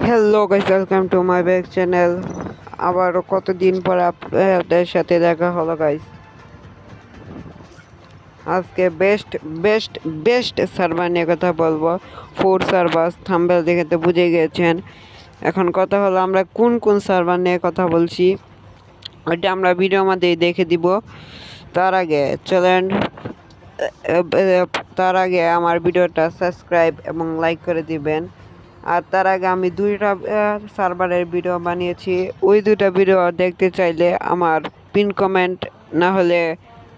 Hello guys, welcome to my back channel. আবারও কতদিন পর আপনাদের সাথে দেখা হলো গাইস। আজকে বেস্ট বেস্ট বেস্ট সার্ভার নিয়ে কথা বলবো। ফোর সার্ভার থাম্বনেল দেখে তো বুঝে গিয়েছেন। এখন কথা হলো আমরা কোন কোন সার্ভার নিয়ে কথা বলছি, ওইটা আমরা ভিডিওর মধ্যেই দেখে দিব। তার আগে চলেন, তার আগে আমার ভিডিওটা সাবস্ক্রাইব এবং লাইক করে দিবেন। আর তার আগে আমি দুইটা সার্ভারের ভিডিও বানিয়েছি। ওই দুইটা ভিডিও দেখতে চাইলে আমার পিন কমেন্ট না হলে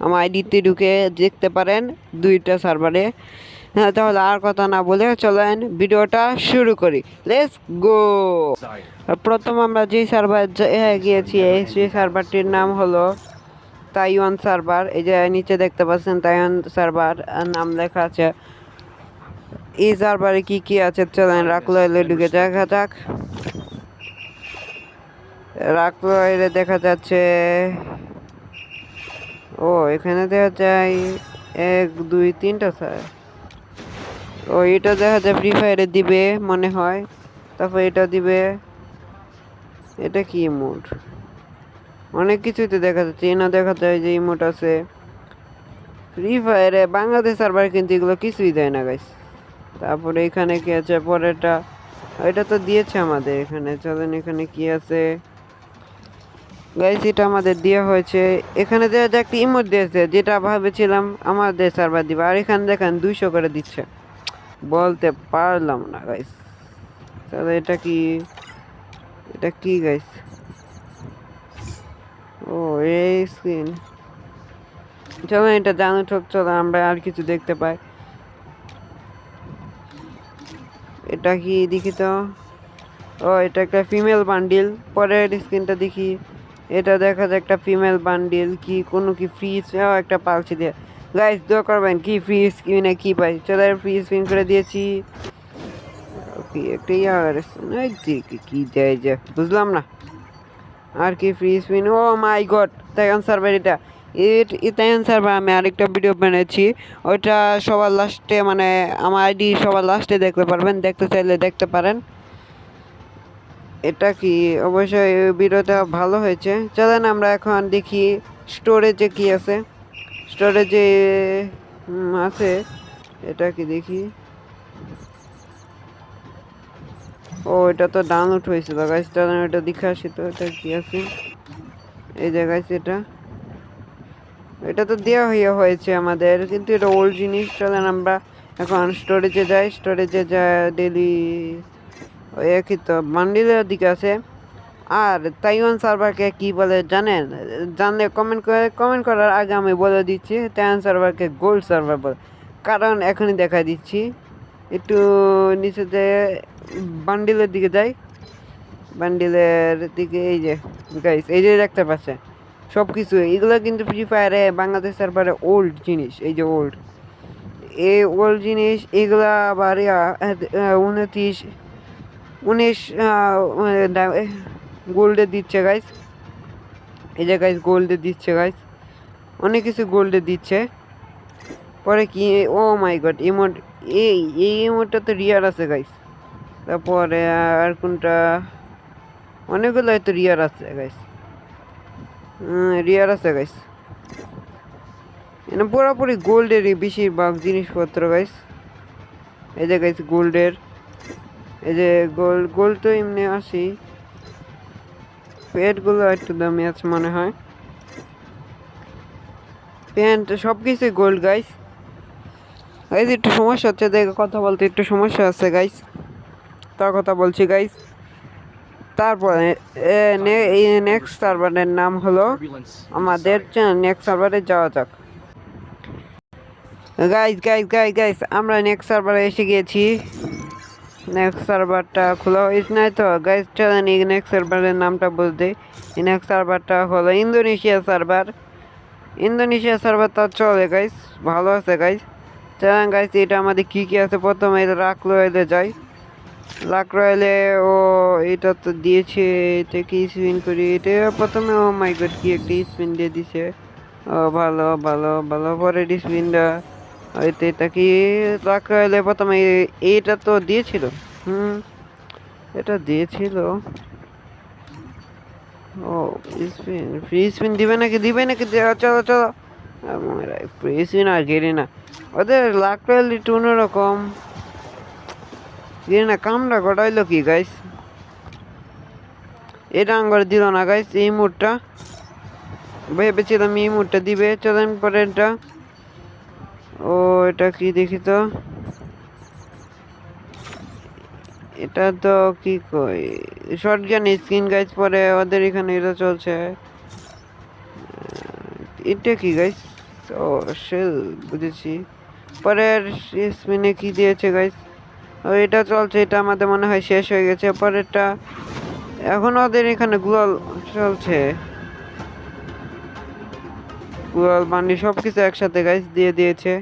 আমার আইডিতে ঢুকে দেখতে পারেন দুইটা সার্ভারে। হ্যাঁ, তাহলে আর কথা না বলে চলেন ভিডিওটা শুরু করি। Let's go. প্রথম আমরা যে সার্ভার গিয়েছি, সেই সার্ভারটির নাম হলো তাইওয়ান সার্ভার। এই যে নিচে দেখতে পাচ্ছেন তাইওয়ান সার্ভার নাম লেখা আছে। এই সার্ভারে কি কি আছে চলেন রাখলো এলে ঢুকে দেখা যাক। রাখলো এলে দেখা যাচ্ছে, ও এখানে দেখা যায় 1 2 3টা স্যার। ও এটা দেখা যায় ফ্রি ফায়ারে দিবে মনে হয়। তারপর এটা দিবে। এটা কি ইমোট? অনেক কিছুই তো দেখা যাচ্ছে, এনা দেখা যায় যে ইমোট আছে। ফ্রি ফায়ারে বাংলাদেশ সার্ভার কিন্তু এগুলো কিছুই দেয় না গাইস। তারপরে এখানে কি আছে পরেরটা? এটা তো দিয়েছে আমাদের এখানে। চলেন এখানে কি আছে গাইস, এটা আমাদের দেওয়া হয়েছে। এখানে দেওয়া যে একটা ইমোট দিয়েছে, যেটা ভাবেছিলাম আমাদের সার্ভার দিবে, আর এখানে দেখেন 200 করে দিচ্ছে। বলতে পারলাম না গাইস। তাহলে এটা কি? এটা কি গাইস? ও এই স্ক্রিন। চলো এটা জানো ঠক, চলো আমরা আর কিছু দেখতে পাই। এটা কি দেখি তো। ও এটা একটা ফিমেল বান্ডিল। পরের স্ক্রিনটা দেখি। এটা দেখা যায় একটা ফিমেল বান্ডিল, কি কোনো কি ফ্রি একটা পালছি দিয়ে। গাইস দোয়া করবেন কি ফ্রি স্ক্রিনে কি পাই। চলো ফ্রি স্ক্রিন করে দিয়েছি। কি একটা ইয়ার কি দেয় যে বুঝলাম না। আর কি ফ্রি স্পিন? ও মাই গড, তাইওয়ান সার্ভার এটা। তাইওয়ান সার্ভার আমি আরেকটা ভিডিও বানিয়েছি। ওইটা সবার লাস্টে, মানে আমার আইডি সবার লাস্টে দেখতে পারবেন, দেখতে চাইলে দেখতে পারেন। এটা কি? অবশ্যই ভিডিওটা ভালো হয়েছে। চলেন আমরা এখন দেখি স্টোরেজে কি আছে। স্টোরেজে আছে। এটা কি দেখি। ও এটা তো ডাউনলোড হয়েছিল গাইস, চলেন এটা দেখে আসি তো। এটা কি আছে এই জায়গায়? এটা এটা তো দেওয়া হয়েছে আমাদের, কিন্তু এটা ওল্ড জিনিস। চলেন আমরা এখন স্টোরেজে যাই। স্টোরেজে যা ডেলি একই তো বান্ডিলের দিকে আছে। আর তাইওয়ান সার্ভারকে কি বলে জানেন? জানলে কমেন্ট করার আগে আমি বলে দিচ্ছি, তাইওয়ান সার্ভারকে গোল্ড সার্ভার বলে। কারণ এখনই দেখা দিচ্ছি। একটু নিচে যে বান্ডিলের দিকে যাই। বান্ডিলের দিকে এই যে গাইস, এই যে দেখতে পাচ্ছেন সব কিছু এগুলো কিন্তু ফ্রি ফায়ারে বাংলাদেশ সার্ভারে ওল্ড জিনিস। এই যে ওল্ড, এই ওল্ড জিনিস এগুলা আবার 19 গোল্ডে দিচ্ছে গাইস। এই যে গাইস গোল্ডে দিচ্ছে গাইস, অনেক কিছু গোল্ডে দিচ্ছে। পরে কি, ও মাই গড ইমোট। এই এই ইমোটটা তো রিয়ার আছে গাইস। তারপরে আর কোনটা? অনেকগুলো হয়তো রিয়ার আছে গাইস। রিয়ার আছে গাইস। এখানে পুরোপুরি গোল্ডেরই বেশিরভাগ জিনিসপত্র গাইস। এই যে গাইস গোল্ডের, এই যে গোল্ড গোল্ড তো এমনি আসি। প্যান্টগুলো একটু দামি আছে মনে হয়। প্যান্ট সব কিছুই গোল্ড গাইস। গাইস একটু সমস্যা হচ্ছে, দেখে কথা বলতে একটু সমস্যা আছে গাইস, তার কথা বলছি গাইস। তারপরে এই নেক্সট সার্ভারের নাম হলো আমাদের। নেক্সট সার্ভারে যাওয়া যাক গাইস। গাইস আমরা নেক্সট সার্ভারে এসে গিয়েছি। নেক্সট সার্ভারটা খোলা হয়েছে নাই তো গাইস। চলেন এই নেক্সট সার্ভারের নামটা বলতে। এই নেক্সট সার্ভারটা হলো ইন্দোনেশিয়া সার্ভার। ইন্দোনেশিয়া সার্ভার তো চলে গাইস, ভালো আছে গাইস। চলেন গাইস এটা আমাদের কি কি আছে প্রথমে রাখ রয়েলে যাই। লাক রয়েলে ও এটা তো দিয়েছে। এটা কি স্পিন করি এটা প্রথমে। ও মাই গড কি একটা স্পিন দিয়ে দিছে। ও ভালো ভালো ভালো। পরে স্পিনটা এটা কি লাক রয়েলে প্রথমে এইটা তো দিয়েছিল। হুম এটা দিয়েছিল। ও ফ্রি স্পিন দিবে নাকি চলো চলো। ফ্রি স্পিন আর গেরি না, ওদের লাক রয়েল একটু অন্যরকম। গেরি না কামড়া ঘটাইলো কি গাইস, এটা আঙ্গর দিল না গাইস। এই মুডটা ভেবেছিলাম এই মুডটা দিবে, চলেন পরেরটা। ও এটা কি দেখি তো, এটা তো কি কই শর্ট গান স্কিন গাইস, পরে ওদের এখানে এটা চলছে। এটা কি গাইস, ও শেল বুঝেছি। পরের স্পিনে কি দিয়েছে গাইস, ও এটা চলছে, এটা আমাদের মনে হয় শেষ হয়ে গেছে। পরেরটা এখন ওদের এখানে গ্লোয়াল চলছে, গ্লোয়াল বান্ডি সবকিছু একসাথে গাইস দিয়ে দিয়েছে।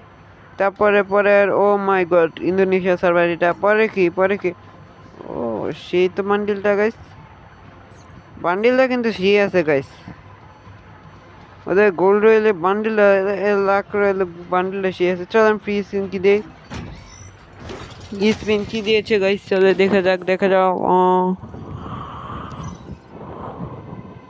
তারপরে পরের ও মাই গড ইন্দোনেশিয়া সার্ভার, এটা পরে কি ও সেই তো বান্ডিলটা গাইস, বান্ডিলটা কিন্তু সেই আছে গাইস। ওদের গোল্ড রয়েলে বান্ডিলটা, লাখ রয়েলে বান্ডিলটা সেই আছে। চল আমি ফ্রি স্পিন কি দেই, স্পিন কি দিয়েছে গাইস, চলে দেখা যাক।